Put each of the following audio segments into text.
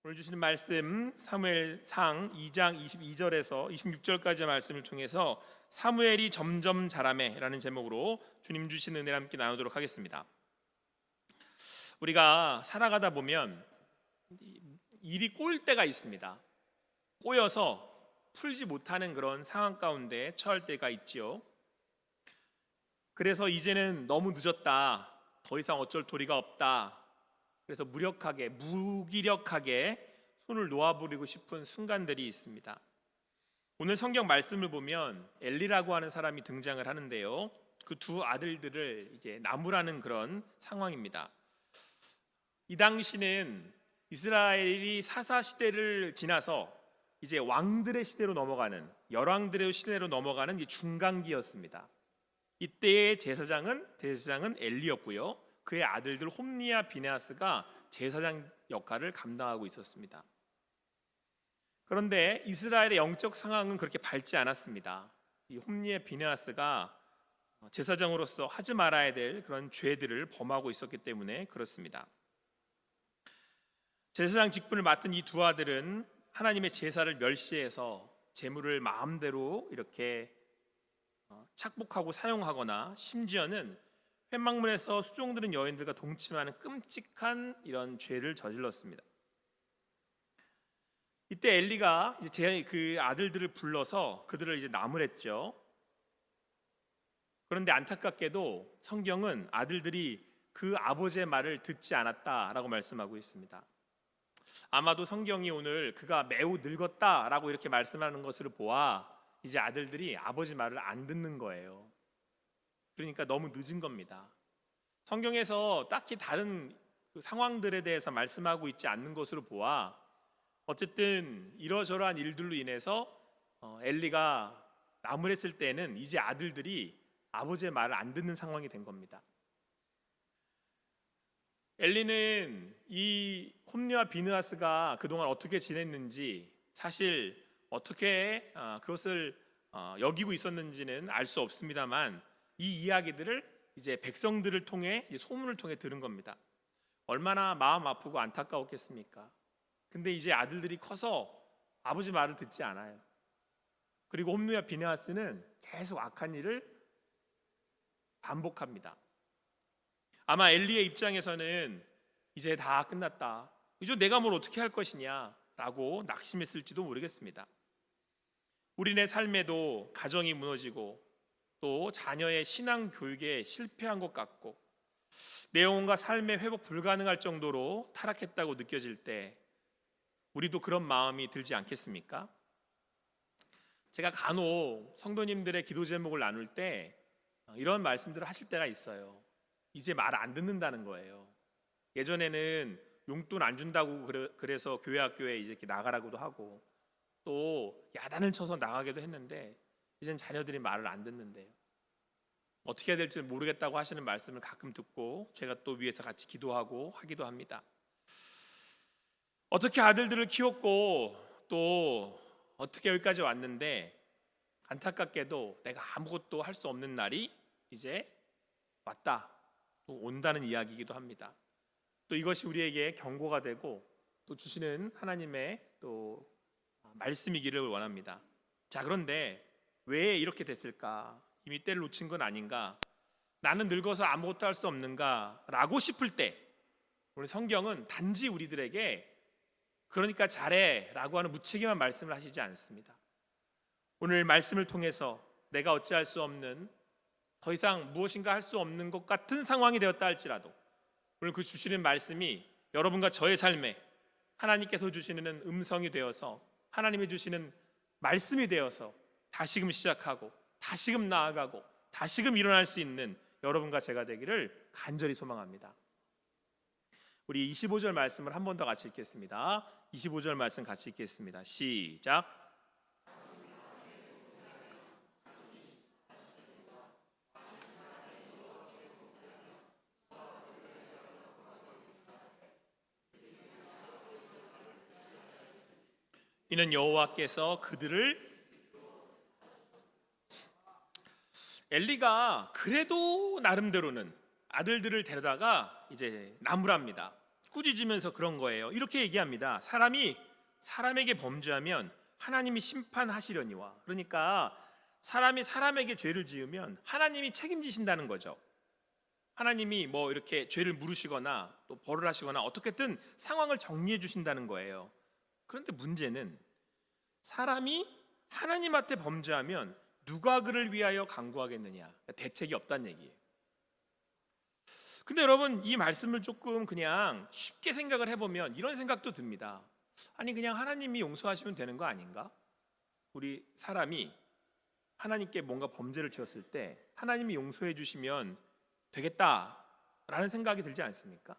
오늘 주시는 말씀 사무엘상 2장 22절에서 26절까지의 말씀을 통해서 사무엘이 점점 자라매 라는 제목으로 주님 주신 은혜를 함께 나누도록 하겠습니다. 우리가 살아가다 보면 일이 꼬일 때가 있습니다. 꼬여서 풀지 못하는 그런 상황 가운데 처할 때가 있지요. 그래서 이제는 너무 늦었다, 더 이상 어쩔 도리가 없다, 그래서 무기력하게 손을 놓아버리고 싶은 순간들이 있습니다. 오늘 성경 말씀을 보면 엘리라고 하는 사람이 등장을 하는데요, 그 두 아들들을 이제 나무라는 그런 상황입니다. 이 당시는 이스라엘이 사사 시대를 지나서 이제 왕들의 시대로 넘어가는, 열왕들의 시대로 넘어가는 이 중간기였습니다. 이때의 대제사장은 엘리였고요, 그의 아들들 홈니와 비느하스가 제사장 역할을 감당하고 있었습니다. 그런데 이스라엘의 영적 상황은 그렇게 밝지 않았습니다. 이 홈니와 비느하스가 제사장으로서 하지 말아야 될 그런 죄들을 범하고 있었기 때문에 그렇습니다. 제사장 직분을 맡은 이 두 아들은 하나님의 제사를 멸시해서 제물을 마음대로 이렇게 착복하고 사용하거나 심지어는 회막문에서 수종드는 여인들과 동침하는 끔찍한 이런 죄를 저질렀습니다. 이때 엘리가 이제 그 아들들을 불러서 그들을 이제 나무랬죠. 그런데 안타깝게도 성경은 아들들이 그 아버지의 말을 듣지 않았다라고 말씀하고 있습니다. 아마도 성경이 오늘 그가 매우 늙었다라고 이렇게 말씀하는 것을 보아 이제 아들들이 아버지 말을 안 듣는 거예요. 그러니까 너무 늦은 겁니다. 성경에서 딱히 다른 상황들에 대해서 말씀하고 있지 않는 것으로 보아 어쨌든 이러저러한 일들로 인해서 엘리가 나무랬을 때는 이제 아들들이 아버지의 말을 안 듣는 상황이 된 겁니다. 엘리는 이 홈니와 비느하스가 그동안 어떻게 지냈는지, 사실 어떻게 그것을 여기고 있었는지는 알 수 없습니다만, 이 이야기들을 이제 백성들을 통해, 이제 소문을 통해 들은 겁니다. 얼마나 마음 아프고 안타까웠겠습니까? 근데 이제 아들들이 커서 아버지 말을 듣지 않아요. 그리고 홈니와 비느하스는 계속 악한 일을 반복합니다. 아마 엘리의 입장에서는 이제 다 끝났다, 이제 내가 뭘 어떻게 할 것이냐 라고 낙심했을지도 모르겠습니다. 우리네 삶에도 가정이 무너지고 또 자녀의 신앙 교육에 실패한 것 같고 내 영혼과 삶의 회복 불가능할 정도로 타락했다고 느껴질 때 우리도 그런 마음이 들지 않겠습니까? 제가 간혹 성도님들의 기도 제목을 나눌 때 이런 말씀들을 하실 때가 있어요. 이제 말 안 듣는다는 거예요. 예전에는 용돈 안 준다고 그래서 교회 학교에 이렇게 나가라고도 하고 또 야단을 쳐서 나가기도 했는데 이젠 자녀들이 말을 안 듣는데요. 어떻게 해야 될지 모르겠다고 하시는 말씀을 가끔 듣고 제가 또 위에서 같이 기도하고 하기도 합니다. 어떻게 아들들을 키웠고 또 어떻게 여기까지 왔는데 안타깝게도 내가 아무것도 할 수 없는 날이 이제 왔다, 또 온다는 이야기이기도 합니다. 또 이것이 우리에게 경고가 되고 또 주시는 하나님의 또 말씀이기를 원합니다. 자, 그런데 왜 이렇게 됐을까? 이미 때를 놓친 건 아닌가? 나는 늙어서 아무것도 할 수 없는가? 라고 싶을 때 오늘 성경은 단지 우리들에게 그러니까 잘해 라고 하는 무책임한 말씀을 하시지 않습니다. 오늘 말씀을 통해서 내가 어찌할 수 없는, 더 이상 무엇인가 할 수 없는 것 같은 상황이 되었다 할지라도 오늘 그 주시는 말씀이 여러분과 저의 삶에 하나님께서 주시는 음성이 되어서, 하나님이 주시는 말씀이 되어서 다시금 시작하고 다시금 나아가고 다시금 일어날 수 있는 여러분과 제가 되기를 간절히 소망합니다. 우리 25절 말씀을 한 번 더 같이 읽겠습니다. 25절 말씀 같이 읽겠습니다. 시작. 이는 여호와께서 그들을, 엘리가 그래도 나름대로는 아들들을 데려다가 이제 나무랍니다. 꾸짖으면서 그런 거예요. 이렇게 얘기합니다. 사람이 사람에게 범죄하면 하나님이 심판하시려니와. 그러니까 사람이 사람에게 죄를 지으면 하나님이 책임지신다는 거죠. 하나님이 뭐 이렇게 죄를 물으시거나 또 벌을 하시거나 어떻게든 상황을 정리해 주신다는 거예요. 그런데 문제는 사람이 하나님한테 범죄하면 누가 그를 위하여 간구하겠느냐. 대책이 없다는 얘기예요. 근데 여러분, 이 말씀을 조금 그냥 쉽게 생각을 해보면 이런 생각도 듭니다. 아니, 그냥 하나님이 용서하시면 되는 거 아닌가? 우리 사람이 하나님께 뭔가 범죄를 지었을 때 하나님이 용서해 주시면 되겠다라는 생각이 들지 않습니까?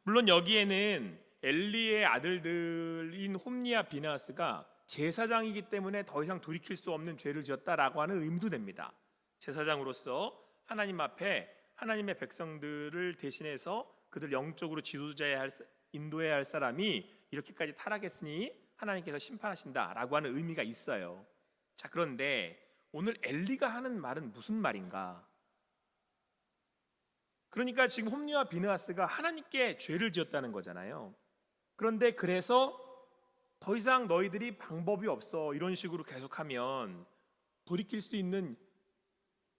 물론 여기에는 엘리의 아들들인 홈리와 비느하스가 제사장이기 때문에 더 이상 돌이킬 수 없는 죄를 지었다라고 하는 의미도 됩니다. 제사장으로서 하나님 앞에 하나님의 백성들을 대신해서 그들 영적으로 인도해야 할 사람이 이렇게까지 타락했으니 하나님께서 심판하신다라고 하는 의미가 있어요. 자, 그런데 오늘 엘리가 하는 말은 무슨 말인가? 그러니까 지금 홈리와 비느하스가 하나님께 죄를 지었다는 거잖아요. 그런데 그래서 더 이상 너희들이 방법이 없어, 이런 식으로 계속하면 돌이킬 수 있는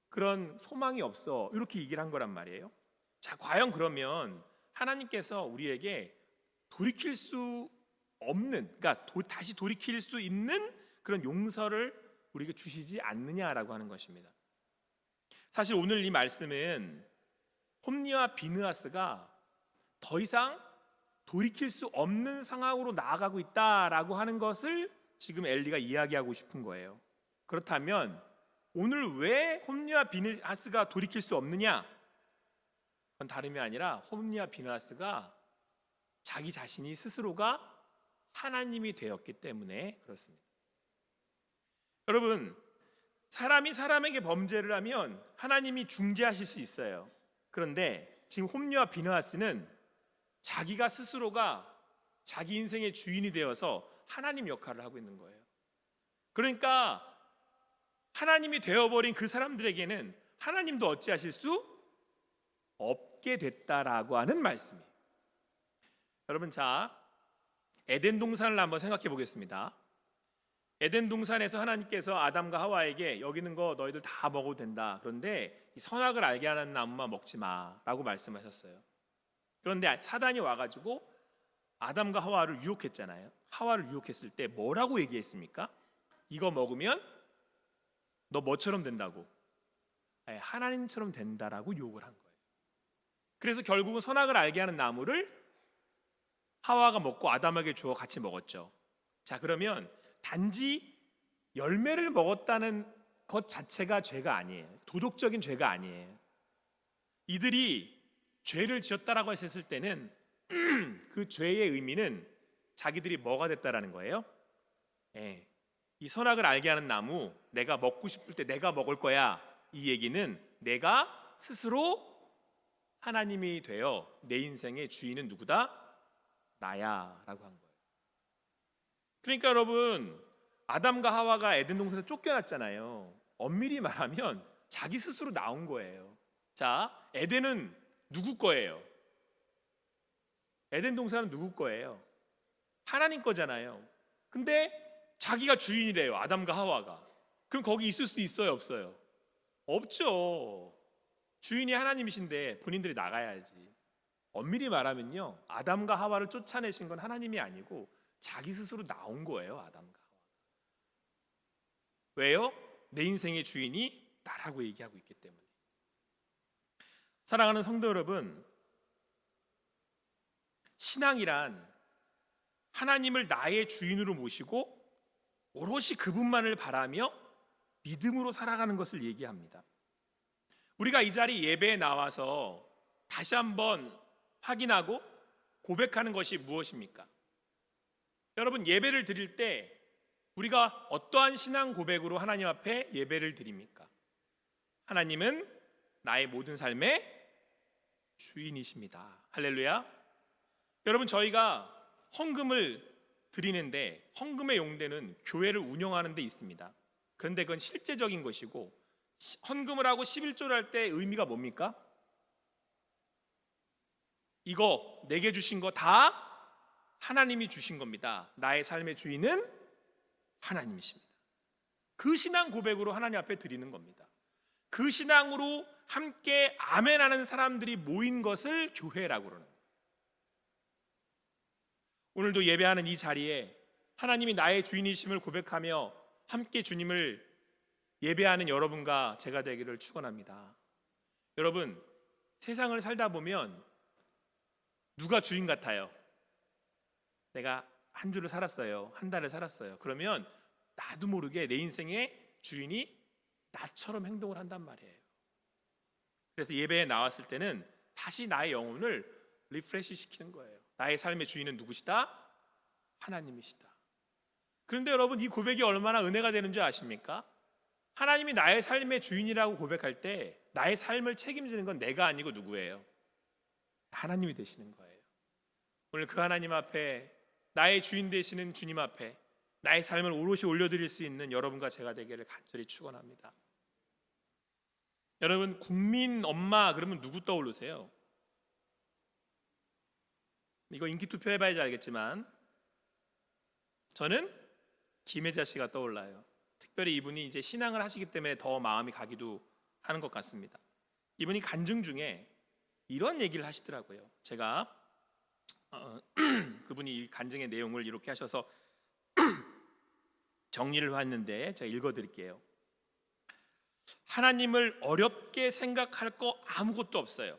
그런 소망이 없어, 이렇게 얘기를 한 거란 말이에요. 자, 과연 그러면 하나님께서 우리에게 돌이킬 수 없는, 그러니까 다시 돌이킬 수 있는 그런 용서를 우리에게 주시지 않느냐라고 하는 것입니다. 사실 오늘 이 말씀은 홈리와 비느하스가 더 이상 돌이킬 수 없는 상황으로 나아가고 있다라고 하는 것을 지금 엘리가 이야기하고 싶은 거예요. 그렇다면 오늘 왜 홈리와 비느하스가 돌이킬 수 없느냐? 그건 다름이 아니라 홈리와 비느하스가 자기 자신이 스스로가 하나님이 되었기 때문에 그렇습니다. 여러분, 사람이 사람에게 범죄를 하면 하나님이 중재하실 수 있어요. 그런데 지금 홈리와 비느하스는 자기가 스스로가 자기 인생의 주인이 되어서 하나님 역할을 하고 있는 거예요. 그러니까 하나님이 되어버린 그 사람들에게는 하나님도 어찌하실 수 없게 됐다라고 하는 말씀이에요. 여러분, 자, 에덴 동산을 한번 생각해 보겠습니다. 에덴 동산에서 하나님께서 아담과 하와에게 여기 있는 거 너희들 다 먹어도 된다. 그런데 이 선악을 알게 하는 나무만 먹지 마라고 말씀하셨어요. 그런데 사단이 와가지고 아담과 하와를 유혹했잖아요. 하와를 유혹했을 때 뭐라고 얘기했습니까? 이거 먹으면 너 뭐처럼 된다고? 하나님처럼 된다라고 유혹을 한 거예요. 그래서 결국은 선악을 알게 하는 나무를 하와가 먹고 아담에게 주어 같이 먹었죠. 자, 그러면 단지 열매를 먹었다는 것 자체가 죄가 아니에요. 도덕적인 죄가 아니에요. 이들이 죄를 지었다라고 했을 때는 그 죄의 의미는 자기들이 뭐가 됐다라는 거예요? 이 선악을 알게 하는 나무 내가 먹고 싶을 때 내가 먹을 거야. 이 얘기는 내가 스스로 하나님이 되어 내 인생의 주인은 누구다? 나야 라고 한 거예요. 그러니까 여러분, 아담과 하와가 에덴 동산에서 쫓겨났잖아요. 엄밀히 말하면 자기 스스로 나온 거예요. 자, 에덴은 누구 거예요? 에덴 동산은 누구 거예요? 하나님 거잖아요. 근데 자기가 주인이래요, 아담과 하와가. 그럼 거기 있을 수 있어요, 없어요? 없죠. 주인이 하나님이신데 본인들이 나가야지. 엄밀히 말하면요, 아담과 하와를 쫓아내신 건 하나님이 아니고 자기 스스로 나온 거예요, 아담과 하와. 왜요? 내 인생의 주인이 나라고 얘기하고 있기 때문에. 사랑하는 성도 여러분, 신앙이란 하나님을 나의 주인으로 모시고 오롯이 그분만을 바라며 믿음으로 살아가는 것을 얘기합니다. 우리가 이 자리 예배에 나와서 다시 한번 확인하고 고백하는 것이 무엇입니까? 여러분, 예배를 드릴 때 우리가 어떠한 신앙 고백으로 하나님 앞에 예배를 드립니까? 하나님은 나의 모든 삶의 주인이십니다. 할렐루야. 여러분, 저희가 헌금을 드리는데 헌금의 용대는 교회를 운영하는 데 있습니다. 그런데 그건 실제적인 것이고, 헌금을 하고 11조를 할 때 의미가 뭡니까? 이거 내게 주신 거 다 하나님이 주신 겁니다. 나의 삶의 주인은 하나님이십니다. 그 신앙 고백으로 하나님 앞에 드리는 겁니다. 그 신앙으로 함께 아멘하는 사람들이 모인 것을 교회라고 그러는 거예요. 오늘도 예배하는 이 자리에 하나님이 나의 주인이심을 고백하며 함께 주님을 예배하는 여러분과 제가 되기를 축원합니다. 여러분, 세상을 살다 보면 누가 주인 같아요? 내가 한 주를 살았어요. 한 달을 살았어요. 그러면 나도 모르게 내 인생의 주인이 나처럼 행동을 한단 말이에요. 그래서 예배에 나왔을 때는 다시 나의 영혼을 리프레시 시키는 거예요. 나의 삶의 주인은 누구시다? 하나님이시다. 그런데 여러분, 이 고백이 얼마나 은혜가 되는 줄 아십니까? 하나님이 나의 삶의 주인이라고 고백할 때 나의 삶을 책임지는 건 내가 아니고 누구예요? 하나님이 되시는 거예요. 오늘 그 하나님 앞에, 나의 주인 되시는 주님 앞에 나의 삶을 오롯이 올려드릴 수 있는 여러분과 제가 되기를 간절히 축원합니다. 여러분, 국민 엄마 그러면 누구 떠오르세요? 이거 인기 투표 해봐야지 알겠지만 저는 김혜자 씨가 떠올라요. 특별히 이분이 이제 신앙을 하시기 때문에 더 마음이 가기도 하는 것 같습니다. 이분이 간증 중에 이런 얘기를 하시더라고요. 제가 그분이 이 간증의 내용을 이렇게 하셔서 정리를 했는데 제가 읽어드릴게요. 하나님을 어렵게 생각할 거 아무것도 없어요.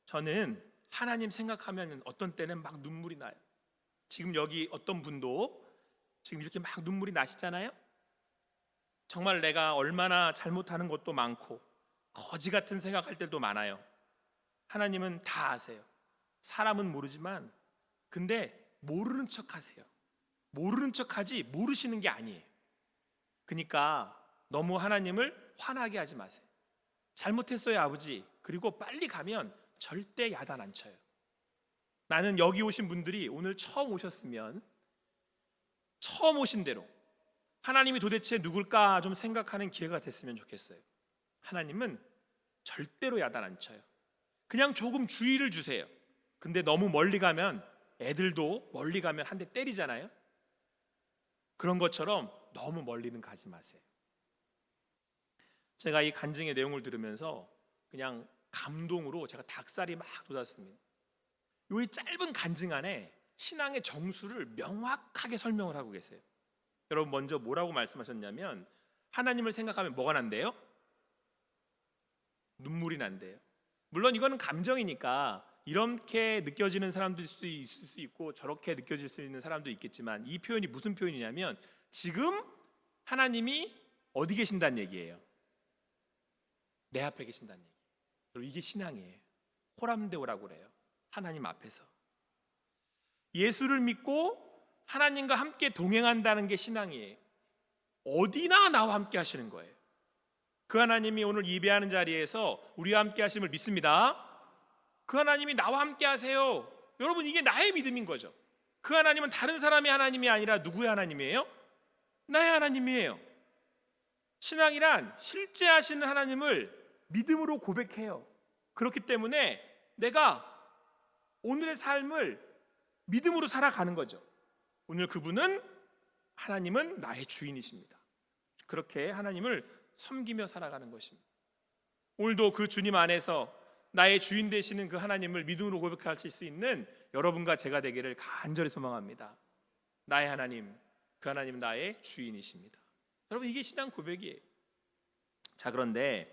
저는 하나님 생각하면 어떤 때는 막 눈물이 나요. 지금 여기 어떤 분도 지금 이렇게 막 눈물이 나시잖아요. 정말 내가 얼마나 잘못하는 것도 많고 거지 같은 생각할 때도 많아요. 하나님은 다 아세요. 사람은 모르지만 근데 모르는 척 하세요. 모르는 척 하지 모르시는 게 아니에요. 그러니까 너무 하나님을 화나게 하지 마세요. 잘못했어요, 아버지. 그리고 빨리 가면 절대 야단 안 쳐요. 나는 여기 오신 분들이 오늘 처음 오셨으면 처음 오신 대로 하나님이 도대체 누굴까 좀 생각하는 기회가 됐으면 좋겠어요. 하나님은 절대로 야단 안 쳐요. 그냥 조금 주의를 주세요. 근데 너무 멀리 가면, 애들도 멀리 가면 한 대 때리잖아요. 그런 것처럼 너무 멀리는 가지 마세요. 제가 이 간증의 내용을 들으면서 그냥 감동으로 제가 닭살이 막 돋았습니다. 이 짧은 간증 안에 신앙의 정수를 명확하게 설명을 하고 계세요. 여러분, 먼저 뭐라고 말씀하셨냐면 하나님을 생각하면 뭐가 난대요? 눈물이 난대요. 물론 이거는 감정이니까 이렇게 느껴지는 사람도 있을 수 있고 저렇게 느껴질 수 있는 사람도 있겠지만 이 표현이 무슨 표현이냐면 지금 하나님이 어디 계신다는 얘기예요. 내 앞에 계신다는 얘기예요. 여러분, 이게 신앙이에요. 호람데오라고 그래요. 하나님 앞에서 예수를 믿고 하나님과 함께 동행한다는 게 신앙이에요. 어디나 나와 함께 하시는 거예요. 그 하나님이 오늘 예배하는 자리에서 우리와 함께 하심을 믿습니다. 그 하나님이 나와 함께 하세요. 여러분, 이게 나의 믿음인 거죠. 그 하나님은 다른 사람의 하나님이 아니라 누구의 하나님이에요? 나의 하나님이에요. 신앙이란 실제 하시는 하나님을 믿음으로 고백해요. 그렇기 때문에 내가 오늘의 삶을 믿음으로 살아가는 거죠. 오늘 그분은, 하나님은 나의 주인이십니다. 그렇게 하나님을 섬기며 살아가는 것입니다. 오늘도 그 주님 안에서 나의 주인 되시는 그 하나님을 믿음으로 고백하실 수 있는 여러분과 제가 되기를 간절히 소망합니다. 나의 하나님, 그 하나님은 나의 주인이십니다. 여러분, 이게 신앙 고백이에요. 자, 그런데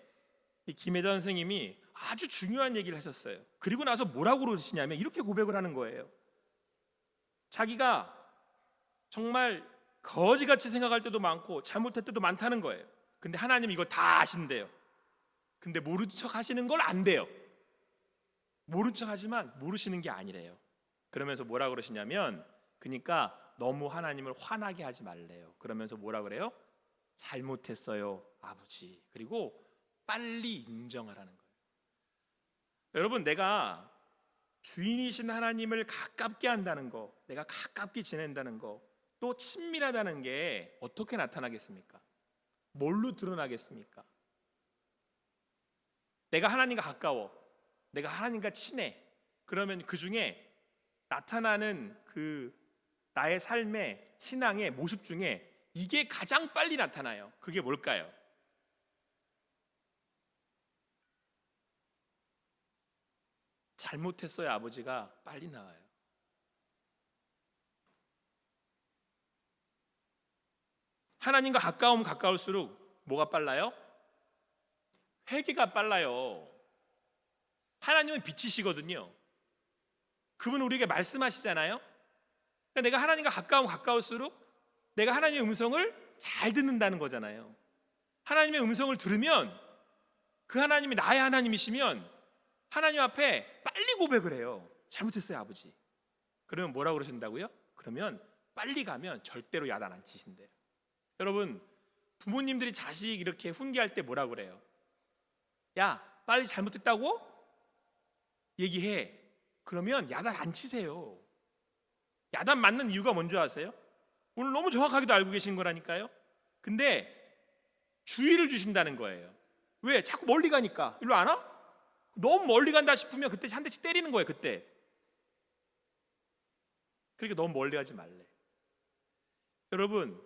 이 김혜자 선생님이 아주 중요한 얘기를 하셨어요. 그리고 나서 뭐라고 그러시냐면 이렇게 고백을 하는 거예요. 자기가 정말 거지같이 생각할 때도 많고 잘못할 때도 많다는 거예요. 근데 하나님 이걸 다 아신대요. 근데 모른 척 하시는 걸 안 돼요. 모른 척 하지만 모르시는 게 아니래요. 그러면서 뭐라 그러시냐면, 그러니까 너무 하나님을 화나게 하지 말래요. 그러면서 뭐라 그래요? 잘못했어요, 아버지. 그리고 빨리 인정하라는 거예요. 여러분, 내가 주인이신 하나님을 가깝게 한다는 거, 내가 가깝게 지낸다는 거, 또 친밀하다는 게 어떻게 나타나겠습니까? 뭘로 드러나겠습니까? 내가 하나님과 가까워, 내가 하나님과 친해. 그러면 그 중에 나타나는 그 나의 삶의 신앙의 모습 중에 이게 가장 빨리 나타나요. 그게 뭘까요? 잘못했어야 아버지가 빨리 나와요. 하나님과 가까우면 가까울수록 뭐가 빨라요? 회개가 빨라요. 하나님은 빛이시거든요. 그분 우리에게 말씀하시잖아요. 그러니까 내가 하나님과 가까우면 가까울수록 내가 하나님의 음성을 잘 듣는다는 거잖아요. 하나님의 음성을 들으면 그 하나님이 나의 하나님이시면 하나님 앞에 빨리 고백을 해요. 잘못했어요 아버지. 그러면 뭐라고 그러신다고요? 그러면 빨리 가면 절대로 야단 안 치신대요. 여러분, 부모님들이 자식 이렇게 훈계할 때 뭐라고 그래요? 야, 빨리 잘못했다고 얘기해. 그러면 야단 안 치세요. 야단 맞는 이유가 뭔지 아세요? 오늘 너무 정확하게도 알고 계신 거라니까요. 근데 주의를 주신다는 거예요. 왜? 자꾸 멀리 가니까. 일로 안 와? 너무 멀리 간다 싶으면 그때 한 대씩 때리는 거예요. 그때. 그러니까 너무 멀리 가지 말래. 여러분,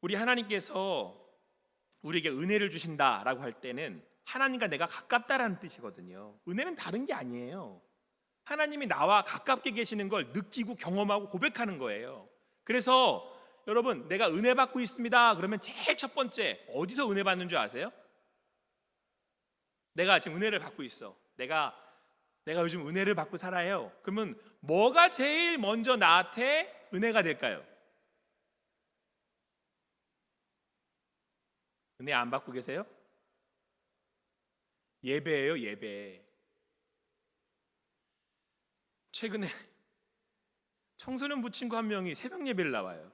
우리 하나님께서 우리에게 은혜를 주신다라고 할 때는 하나님과 내가 가깝다라는 뜻이거든요. 은혜는 다른 게 아니에요. 하나님이 나와 가깝게 계시는 걸 느끼고 경험하고 고백하는 거예요. 그래서 여러분, 내가 은혜 받고 있습니다 그러면 제일 첫 번째 어디서 은혜 받는 줄 아세요? 내가 지금 은혜를 받고 있어. 내가 요즘 은혜를 받고 살아요. 그러면 뭐가 제일 먼저 나한테 은혜가 될까요? 은혜 안 받고 계세요? 예배예요, 예배. 최근에 청소년부 친구 한 명이 새벽 예배를 나와요.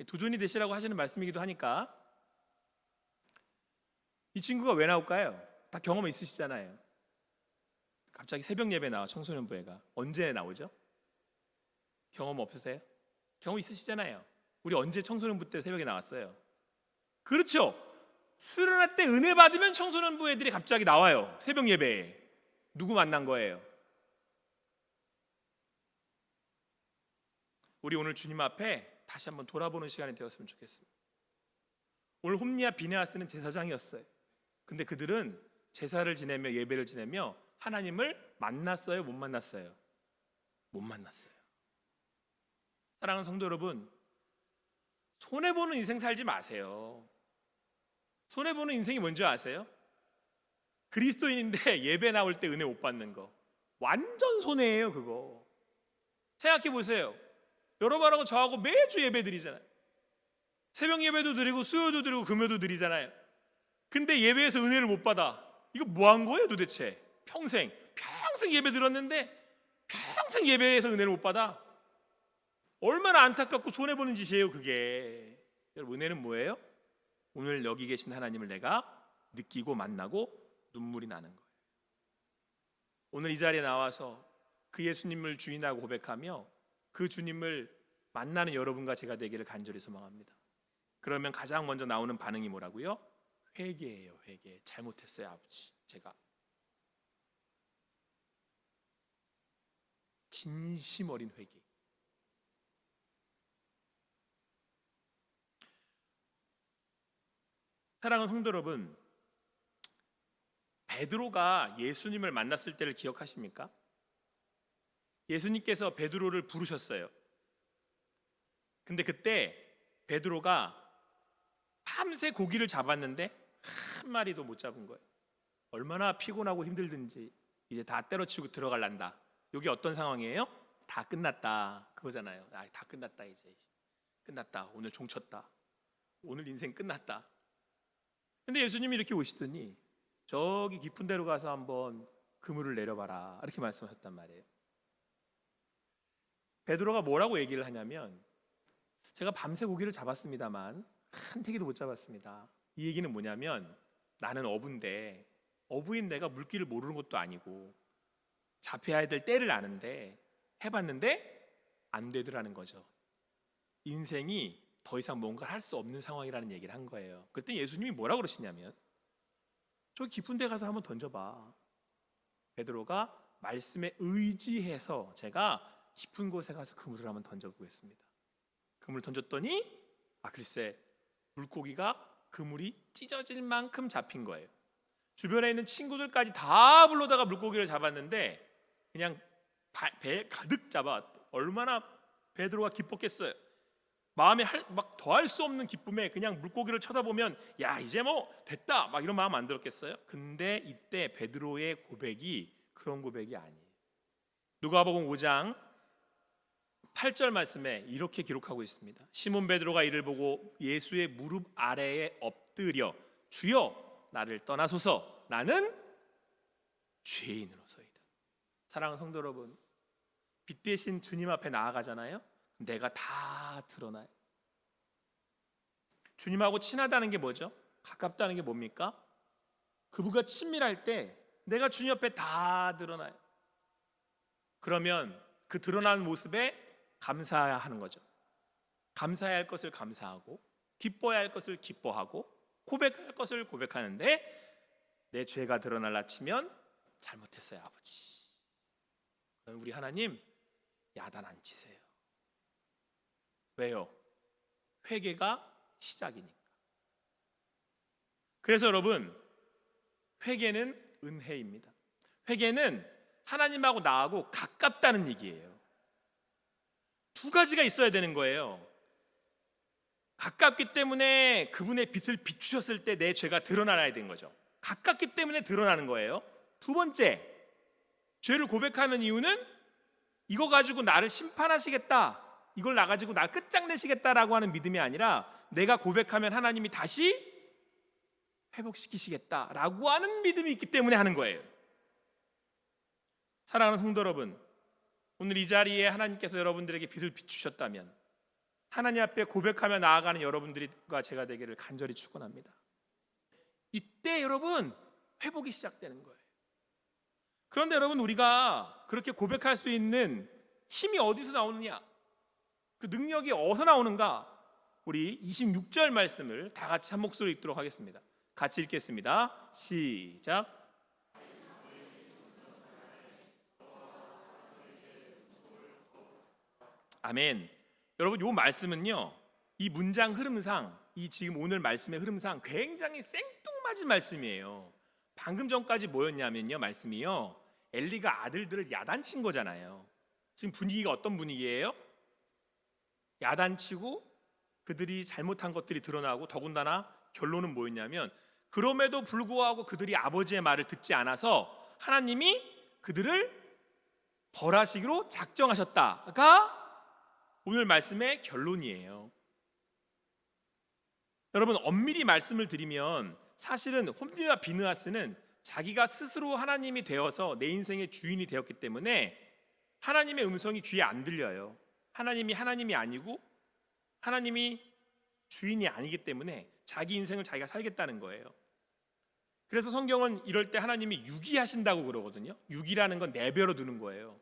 도전이 되시라고 하시는 말씀이기도 하니까. 이 친구가 왜 나올까요? 다 경험 있으시잖아요. 갑자기 새벽 예배 나와. 청소년부회가 언제 나오죠? 경험 없으세요? 경험 있으시잖아요. 우리 언제 청소년부 때 새벽에 나왔어요? 그렇죠. 수련회 때 은혜 받으면 청소년부 애들이 갑자기 나와요. 새벽 예배에. 누구 만난 거예요? 우리 오늘 주님 앞에 다시 한번 돌아보는 시간이 되었으면 좋겠습니다. 오늘 홈리와 비네아스는 제사장이었어요. 근데 그들은 제사를 지내며 예배를 지내며 하나님을 만났어요? 못 만났어요? 못 만났어요. 사랑하는 성도 여러분, 손해보는 인생 살지 마세요. 손해보는 인생이 뭔지 아세요? 그리스도인인데 예배 나올 때 은혜 못 받는 거. 완전 손해예요 그거. 생각해 보세요. 여러분하고 저하고 매주 예배 드리잖아요. 새벽 예배도 드리고 수요도 드리고 금요도 드리잖아요. 근데 예배에서 은혜를 못 받아. 이거 뭐 한 거예요 도대체? 평생 예배 들었는데 평생 예배에서 은혜를 못 받아. 얼마나 안타깝고 손해보는 짓이에요 그게. 여러분, 은혜는 뭐예요? 오늘 여기 계신 하나님을 내가 느끼고 만나고 눈물이 나는 거예요. 오늘 이 자리에 나와서 그 예수님을 주인하고 고백하며 그 주님을 만나는 여러분과 제가 되기를 간절히 소망합니다. 그러면 가장 먼저 나오는 반응이 뭐라고요? 회개예요. 회개. 잘못했어요 아버지. 제가 진심 어린 회개. 사랑하는 성도 여러분, 베드로가 예수님을 만났을 때를 기억하십니까? 예수님께서 베드로를 부르셨어요. 근데 그때 베드로가 밤새 고기를 잡았는데 한 마리도 못 잡은 거예요. 얼마나 피곤하고 힘들든지 이제 다 때려치우고 들어갈란다. 이게 어떤 상황이에요? 다 끝났다 그거잖아요. 다 끝났다. 이제 끝났다. 오늘 종쳤다. 오늘 인생 끝났다. 근데 예수님이 이렇게 오시더니 저기 깊은 데로 가서 한번 그물을 내려봐라 이렇게 말씀하셨단 말이에요. 베드로가 뭐라고 얘기를 하냐면, 제가 밤새 고기를 잡았습니다만 한 테기도 못 잡았습니다. 이 얘기는 뭐냐면, 나는 어부인데 어부인 내가 물길을 모르는 것도 아니고 잡혀야 될 때를 아는데 해봤는데 안 되더라는 거죠. 인생이 더 이상 뭔가 할 수 없는 상황이라는 얘기를 한 거예요. 그때 예수님이 뭐라고 그러시냐면, 저기 깊은 데 가서 한번 던져봐. 베드로가 말씀에 의지해서 제가 깊은 곳에 가서 그물을 한번 던져보겠습니다. 그물을 던졌더니 글쎄 물고기가 그물이 찢어질 만큼 잡힌 거예요. 주변에 있는 친구들까지 다 불러다가 물고기를 잡았는데 그냥 배에 가득 잡아. 얼마나 베드로가 기뻤겠어요. 마음에 막 더할 수 없는 기쁨에 그냥 물고기를 쳐다보면 야 이제 뭐 됐다 막 이런 마음 안 들었겠어요? 근데 이때 베드로의 고백이 그런 고백이 아니에요. 누가복음 5장 8절 말씀에 이렇게 기록하고 있습니다. 시몬 베드로가 이를 보고 예수의 무릎 아래에 엎드려 주여 나를 떠나소서 나는 죄인으로서이다. 사랑하는 성도 여러분, 빛 대신 주님 앞에 나아가잖아요. 내가 다 드러나요. 주님하고 친하다는 게 뭐죠? 가깝다는 게 뭡니까? 그분과 친밀할 때 내가 주님 앞에 다 드러나요. 그러면 그 드러나는 모습에 감사해야 하는 거죠. 감사해야 할 것을 감사하고 기뻐해야 할 것을 기뻐하고 고백할 것을 고백하는데 내 죄가 드러날라 치면 잘못했어요 아버지. 우리 하나님 야단 안 치세요. 왜요? 회개가 시작이니까. 그래서 여러분, 회개는 은혜입니다. 회개는 하나님하고 나하고 가깝다는 얘기예요. 두 가지가 있어야 되는 거예요. 가깝기 때문에 그분의 빛을 비추셨을 때 내 죄가 드러나야 되는 거죠. 가깝기 때문에 드러나는 거예요. 두 번째, 죄를 고백하는 이유는 이거 가지고 나를 심판하시겠다, 이걸 나가지고 날 끝장내시겠다라고 하는 믿음이 아니라 내가 고백하면 하나님이 다시 회복시키시겠다라고 하는 믿음이 있기 때문에 하는 거예요. 사랑하는 성도 여러분, 오늘 이 자리에 하나님께서 여러분들에게 빛을 비추셨다면 하나님 앞에 고백하며 나아가는 여러분들과 제가 되기를 간절히 축원합니다. 이때 여러분 회복이 시작되는 거예요. 그런데 여러분, 우리가 그렇게 고백할 수 있는 힘이 어디서 나오느냐, 그 능력이 어디서 나오는가, 우리 26절 말씀을 다 같이 한 목소리 읽도록 하겠습니다. 같이 읽겠습니다. 시작. 아멘. 여러분, 이 말씀은요, 이 문장 흐름상, 이 지금 오늘 말씀의 흐름상 굉장히 생뚱맞은 말씀이에요. 방금 전까지 뭐였냐면요, 말씀이요, 엘리가 아들들을 야단친 거잖아요. 지금 분위기가 어떤 분위기예요? 야단치고 그들이 잘못한 것들이 드러나고, 더군다나 결론은 뭐였냐면 그럼에도 불구하고 그들이 아버지의 말을 듣지 않아서 하나님이 그들을 벌하시기로 작정하셨다가 오늘 말씀의 결론이에요. 여러분, 엄밀히 말씀을 드리면 사실은 홈리와 비느하스는 자기가 스스로 하나님이 되어서 내 인생의 주인이 되었기 때문에 하나님의 음성이 귀에 안 들려요. 하나님이 아니고 하나님이 주인이 아니기 때문에 자기 인생을 자기가 살겠다는 거예요. 그래서 성경은 이럴 때 하나님이 유기하신다고 그러거든요. 유기라는 건 내버려 두는 거예요.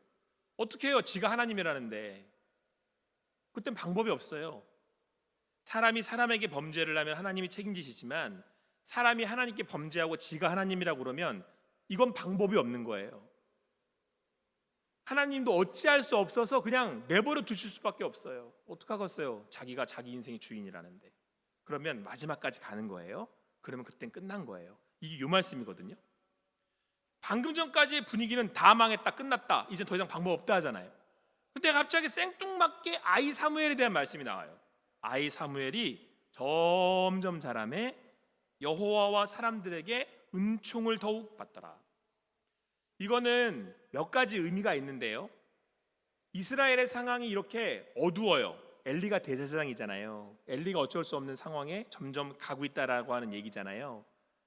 어떻게 해요? 지가 하나님이라는데. 그땐 방법이 없어요. 사람이 사람에게 범죄를 하면 하나님이 책임지시지만 사람이 하나님께 범죄하고 지가 하나님이라고 그러면 이건 방법이 없는 거예요. 하나님도 어찌할 수 없어서 그냥 내버려 두실 수밖에 없어요. 어떡하겠어요? 자기가 자기 인생의 주인이라는데. 그러면 마지막까지 가는 거예요. 그러면 그땐 끝난 거예요. 이게 요 말씀이거든요. 방금 전까지의 분위기는 다 망했다, 끝났다, 이제 더 이상 방법 없다 하잖아요. 근데 갑자기 생뚱맞게 아이 사무엘에 대한 말씀이 나와요. 아이 사무엘이 점점 자라매 여호와와 사람들에게 은총을 더욱 받더라. 이거는 몇 가지 의미가 있는데요, 이스라엘의 상황이 이렇게 어두워요. 엘리가 대제사장이잖아요. 엘리가 어쩔 수 없는 상황에 점점 가고 있다라고 하는 얘기잖아요.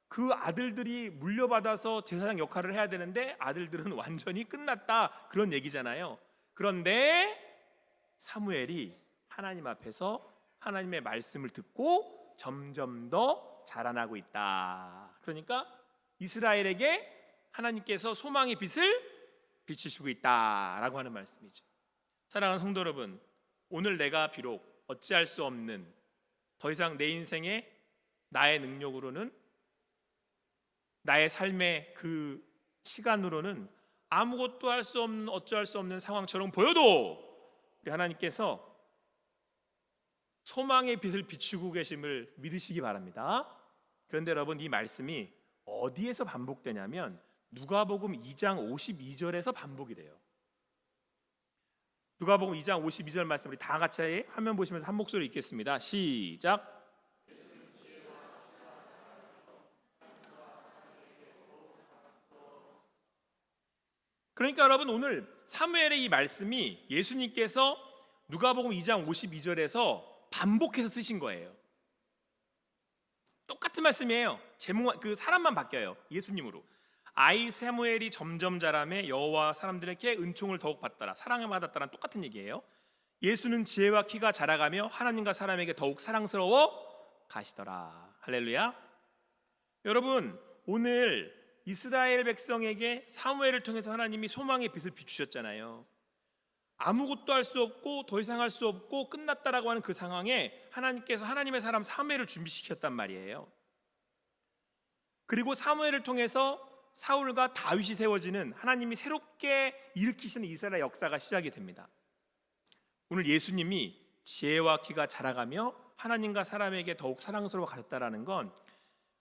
그 아들들이 물려받아서 제사장 역할을 해야 되는데 아들들은 완전히 끝났다, 그런 얘기잖아요. 그런데 사무엘이 하나님 앞에서 하나님의 말씀을 듣고 점점 더 자라나고 있다. 그러니까 이스라엘에게 하나님께서 소망의 빛을 비추시고 있다라고 하는 말씀이죠. 사랑하는 성도 여러분, 오늘 내가 비록 어찌할 수 없는, 더 이상 내 인생에 나의 능력으로는, 나의 삶의 그 시간으로는 아무것도 할 수 없는, 어찌할 수 없는 상황처럼 보여도 우리 하나님께서 소망의 빛을 비추고 계심을 믿으시기 바랍니다. 그런데 여러분, 이 말씀이 어디에서 반복되냐면 누가복음 2장 52절에서 반복이 돼요. 누가복음 2장 52절 말씀 우리 다 같이 화면 보시면서 한 목소리 읽겠습니다. 시작. 그러니까 여러분, 오늘 사무엘의 이 말씀이 예수님께서 누가복음 2장 52절에서 반복해서 쓰신 거예요. 똑같은 말씀이에요. 제목, 그 사람만 바뀌어요. 예수님으로. 아이 사무엘이 점점 자라매 여호와 사람들에게 은총을 더욱 받더라, 사랑을 받았다라는 똑같은 얘기예요. 예수는 지혜와 키가 자라가며 하나님과 사람에게 더욱 사랑스러워 가시더라. 할렐루야. 여러분, 오늘 이스라엘 백성에게 사무엘을 통해서 하나님이 소망의 빛을 비추셨잖아요. 아무것도 할 수 없고 더 이상 할 수 없고 끝났다라고 하는 그 상황에 하나님께서 하나님의 사람 사무엘을 준비시켰단 말이에요. 그리고 사무엘을 통해서 사울과 다윗이 세워지는, 하나님이 새롭게 일으키시는 이스라엘 역사가 시작이 됩니다. 오늘 예수님이 지혜와 키가 자라가며 하나님과 사람에게 더욱 사랑스러워 가셨다라는 건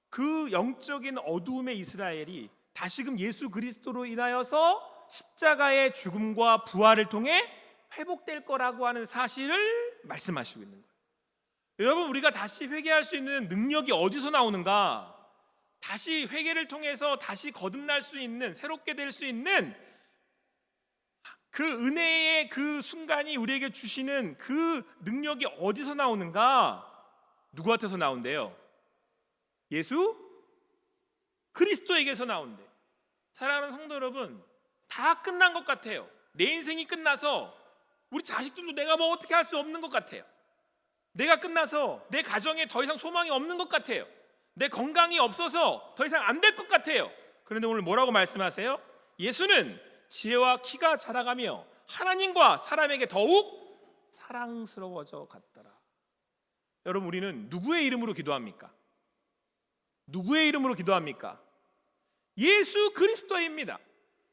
그 영적인 어두움의 이스라엘이 다시금 예수 그리스도로 인하여서 십자가의 죽음과 부활을 통해 회복될 거라고 하는 사실을 말씀하시고 있는 거예요. 여러분, 우리가 다시 회개할 수 있는 능력이 어디서 나오는가? 다시 회개를 통해서 다시 거듭날 수 있는, 새롭게 될 수 있는 그 은혜의 그 순간이 우리에게 주시는 그 능력이 어디서 나오는가? 누구한테서 나온대요? 예수 그리스도에게서 나온대. 사랑하는 성도 여러분, 다 끝난 것 같아요. 내 인생이 끝나서 우리 자식들도 내가 뭐 어떻게 할 수 없는 것 같아요. 내가 끝나서 내 가정에 더 이상 소망이 없는 것 같아요. 내 건강이 없어서 더 이상 안 될 것 같아요. 그런데 오늘 뭐라고 말씀하세요? 예수는 지혜와 키가 자라가며 하나님과 사람에게 더욱 사랑스러워져 갔더라. 여러분, 우리는 누구의 이름으로 기도합니까? 누구의 이름으로 기도합니까? 예수 그리스도입니다.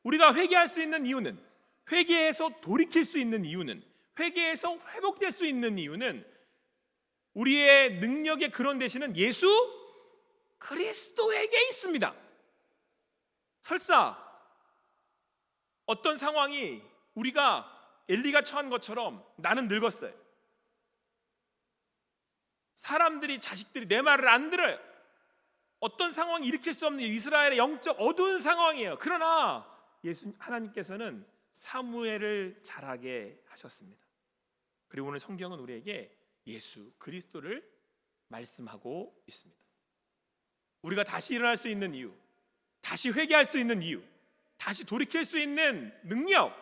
우리가 회개할 수 있는 이유는, 회개해서 돌이킬 수 있는 이유는, 회개해서 회복될 수 있는 이유는 우리의 능력의 근원 되시는 예수 그리스도에게 있습니다. 설사 어떤 상황이 우리가 엘리가 처한 것처럼 나는 늙었어요. 사람들이, 자식들이 내 말을 안 들어요. 어떤 상황이 일으킬 수 없는 이스라엘의 영적 어두운 상황이에요. 그러나 하나님께서는 사무엘을 자라게 하셨습니다. 그리고 오늘 성경은 우리에게 예수 그리스도를 말씀하고 있습니다. 우리가 다시 일어날 수 있는 이유, 다시 회개할 수 있는 이유, 다시 돌이킬 수 있는 능력,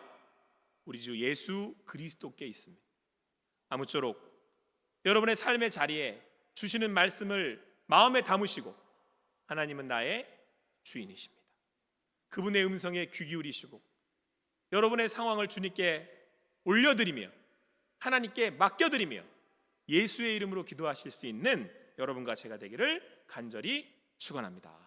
우리 주 예수 그리스도께 있습니다. 아무쪼록 여러분의 삶의 자리에 주시는 말씀을 마음에 담으시고, 하나님은 나의 주인이십니다. 그분의 음성에 귀 기울이시고 여러분의 상황을 주님께 올려드리며 하나님께 맡겨드리며 예수의 이름으로 기도하실 수 있는 여러분과 제가 되기를 간절히 축원합니다.